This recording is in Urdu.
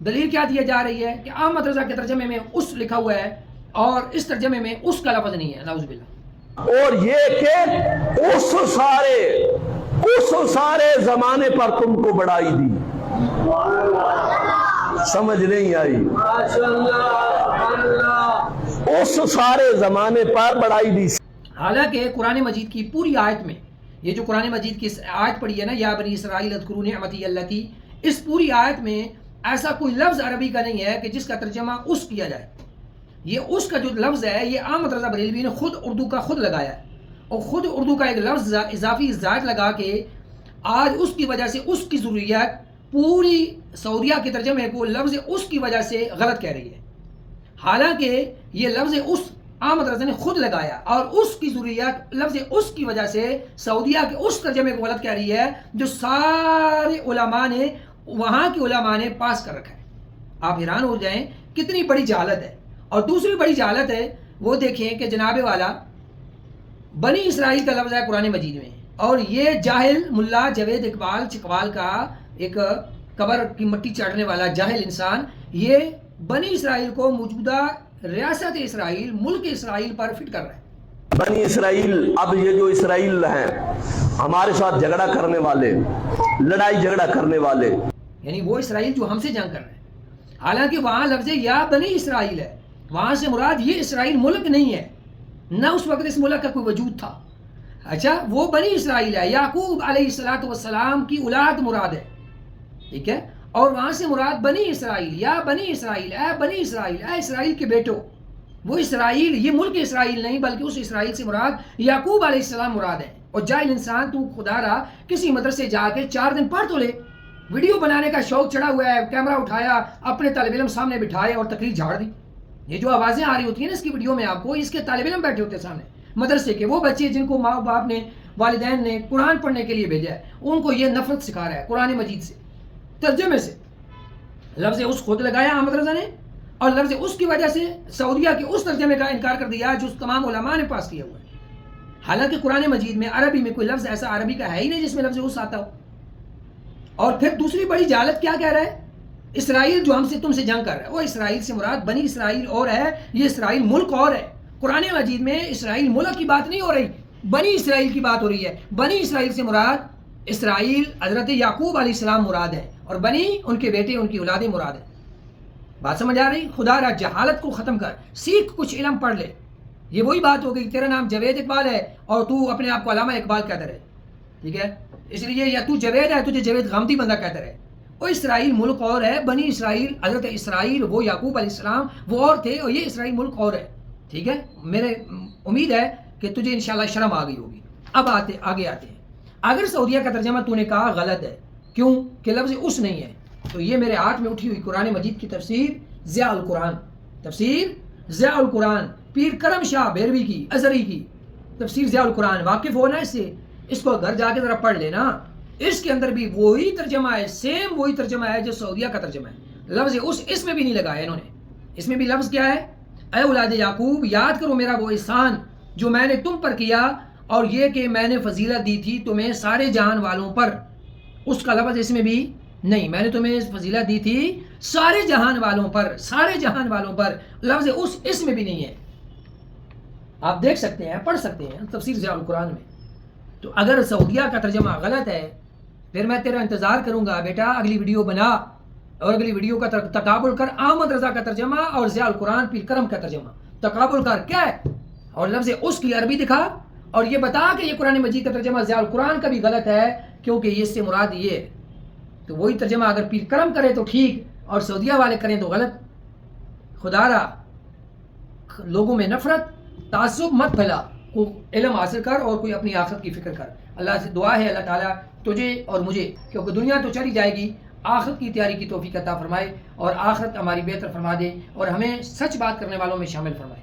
دلیل کیا دیا جا رہی ہے کہ احمد رضا کے ترجمے میں اس لکھا ہوا ہے اور اس ترجمے میں اس کا لفظ نہیں ہے، نعوذ باللہ۔ اور یہ کہ اس سارے زمانے پر تم کو بڑائی دی، سمجھ نہیں آئی؟ اس سارے زمانے پر بڑائی دی۔ حالانکہ قرآن مجید کی پوری آیت میں، یہ جو قرآن مجید کی آیت پڑھی ہے نا، یا بنی اسرائیل اذکروا نعمتی التی، اس پوری آیت میں ایسا کوئی لفظ عربی کا نہیں ہے کہ جس کا ترجمہ اس کیا جائے۔ یہ اس کا جو لفظ ہے یہ احمد رضا بریلوی نے خود اردو کا خود لگایا ہے، اور خود اردو کا ایک لفظ اضافی زائد لگا کے آج اس کی وجہ سے اس کی ضروریات پوری سعودیہ کے ترجمے کو لفظ اس کی وجہ سے غلط کہہ رہی ہے، حالانکہ یہ لفظ اس احمد رضا نے خود لگایا اور اس کی ضروریات لفظ اس کی وجہ سے سعودیہ کے اس ترجمے کو غلط کہہ رہی ہے جو سارے علماء نے، وہاں کے علماء نے پاس کر رکھا ہے۔ آپ حیران ہو جائیں کتنی بڑی جہالت ہے۔ اور دوسری بڑی جہالت ہے وہ دیکھیں کہ جناب والا بنی اسرائیل کا لفظ ہے قرآن مجید میں، اور یہ جاہل ملا جاوید اقبال چکوال کا ایک قبر کی مٹی چاٹنے والا جاہل انسان یہ بنی اسرائیل کو موجودہ ریاست اسرائیل، ملک اسرائیل پر فٹ کر رہا ہے۔ بنی اسرائیل، اب یہ جو اسرائیل ہیں ہمارے ساتھ جھگڑا کرنے والے، لڑائی جھگڑا کرنے والے، یعنی وہ اسرائیل جو ہم سے جنگ کر رہے ہیں، حالانکہ وہاں لفظ یا بنی اسرائیل ہے، وہاں سے مراد یہ اسرائیل ملک نہیں ہے، نہ اس وقت اس ملک کا کوئی وجود تھا۔ اچھا، وہ بنی اسرائیل ہے، یعقوب علیہ السلام کی اولاد مراد ہے، ٹھیک ہے، اور وہاں سے مراد بنی اسرائیل، یا بنی اسرائیل، اے بنی اسرائیل، اے اسرائیل کے بیٹو۔ وہ اسرائیل، یہ ملک اسرائیل نہیں بلکہ اس اسرائیل سے مراد یعقوب علیہ السلام مراد ہے۔ اور جاہل انسان، تو خدا را کسی مدرسے جا کے 4 دن پڑھ تو لے، ویڈیو بنانے کا شوق چڑھا ہوا ہے، کیمرہ اٹھایا، اپنے طالب علم سامنے بٹھائے اور تقریر جھاڑ دی۔ یہ جو آوازیں آ رہی ہوتی ہیں نا اس کی ویڈیو میں، آپ کو اس کے طالب علم بیٹھے ہوتے ہیں سامنے مدرسے کے، وہ بچے جن کو ماں باپ نے، والدین نے قرآن پڑھنے کے لیے بھیجا ہے، ان کو یہ نفرت سکھا رہا ہے قرآن مجید سے، ترجمے سے۔ لفظ اس خود لگایا احمد رضا نے، اور لفظ اس کی وجہ سے سعودیہ کے اس ترجمے کا انکار کر دیا جو تمام علماء نے پاس کیا ہوا ہے، حالانکہ قرآن مجید میں عربی میں کوئی لفظ ایسا عربی کا ہے ہی نہیں جس میں لفظ اس آتا ہو۔ اور پھر دوسری بڑی جہالت کیا کہہ رہا ہے، اسرائیل جو ہم سے تم سے جنگ کر رہا ہے، وہ اسرائیل سے مراد بنی اسرائیل اور ہے، یہ اسرائیل ملک اور ہے۔ قرآن مجید میں اسرائیل ملک کی بات نہیں ہو رہی، بنی اسرائیل کی بات ہو رہی ہے۔ بنی اسرائیل سے مراد اسرائیل حضرت یعقوب علیہ السلام مراد ہے، اور بنی ان کے بیٹے، ان کی اولادیں مراد ہے۔ بات سمجھ آ رہی؟ خدا را جہالت کو ختم کر، سیکھ، کچھ علم پڑھ لے۔ یہ وہی بات ہو گئی، تیرا نام جاوید اقبال ہے اور تو اپنے آپ کو علامہ اقبال کہتا رہے، ٹھیک ہے، اس لیے یا تو جاوید ہے، تجھے جاوید غامدی بندہ کہتا رہے۔ وہ اسرائیل ملک اور ہے، بنی اسرائیل حضرت اسرائیل وہ یعقوب علیہ السلام وہ اور تھے، اور یہ اسرائیل ملک اور ہے، ٹھیک ہے۔ میرے امید ہے کہ تجھے انشاءاللہ شرم آ گئی ہوگی۔ اب آگے آتے ہیں، اگر سعودیہ کا ترجمہ تو نے کہا غلط ہے، کیوں کہ لفظ اس نہیں ہے، تو یہ میرے ہاتھ میں اٹھی ہوئی قرآن مجید کی تفسیر ضیاء القرآن، تفسیر ضیاء القرآن، پیر کرم شاہ بھیروی کی، ازہری کی تفسیر ضیاء القرآن، واقف ہونا اس سے، اس کو گھر جا کے ذرا پڑھ لینا۔ اس کے اندر بھی وہی ترجمہ ہے، سیم وہی ترجمہ ہے جو سعودیہ کا ترجمہ ہے، لفظ اس میں بھی نہیں لگایا انہوں نے۔ اس میں بھی لفظ کیا ہے، اے اولاد یعقوب یاد کرو میرا وہ احسان جو میں نے تم پر کیا، اور یہ کہ میں نے فضیلت دی تھی تمہیں سارے جہان والوں پر، اس کا لفظ اس میں بھی نہیں، میں نے تمہیں فضیلت دی تھی سارے جہان والوں پر، سارے جہان والوں پر، لفظ اس میں بھی نہیں ہے۔ آپ دیکھ سکتے ہیں، پڑھ سکتے ہیں تفسیر ضیاء القرآن میں۔ تو اگر سعودیہ کا ترجمہ غلط ہے پھر میں تیرا انتظار کروں گا بیٹا، اگلی ویڈیو بنا اور اگلی ویڈیو کا تقابل کر، احمد رضا کا ترجمہ اور ضیاء القرآن پیر کرم کا ترجمہ تقابل کر، کیا ہے، اور لفظ اس کی عربی دکھا، اور یہ بتا کہ یہ قرآن مجید کا ترجمہ ضیاء القرآن کا بھی غلط ہے کیونکہ یہ اس سے مراد یہ ہے۔ تو وہی ترجمہ اگر پیر کرم کرے تو ٹھیک، اور سعودیہ والے کریں تو غلط۔ خدا را لوگوں میں نفرت، تعصب مت پھیلا، علم حاصل کر اور کوئی اپنی آخرت کی فکر کر۔ اللہ سے دعا ہے اللہ تعالیٰ تجھے اور مجھے، کیونکہ دنیا تو چلی جائے گی، آخرت کی تیاری کی توفیق عطا فرمائے، اور آخرت ہماری بہتر فرما دے، اور ہمیں سچ بات کرنے والوں میں شامل فرمائے۔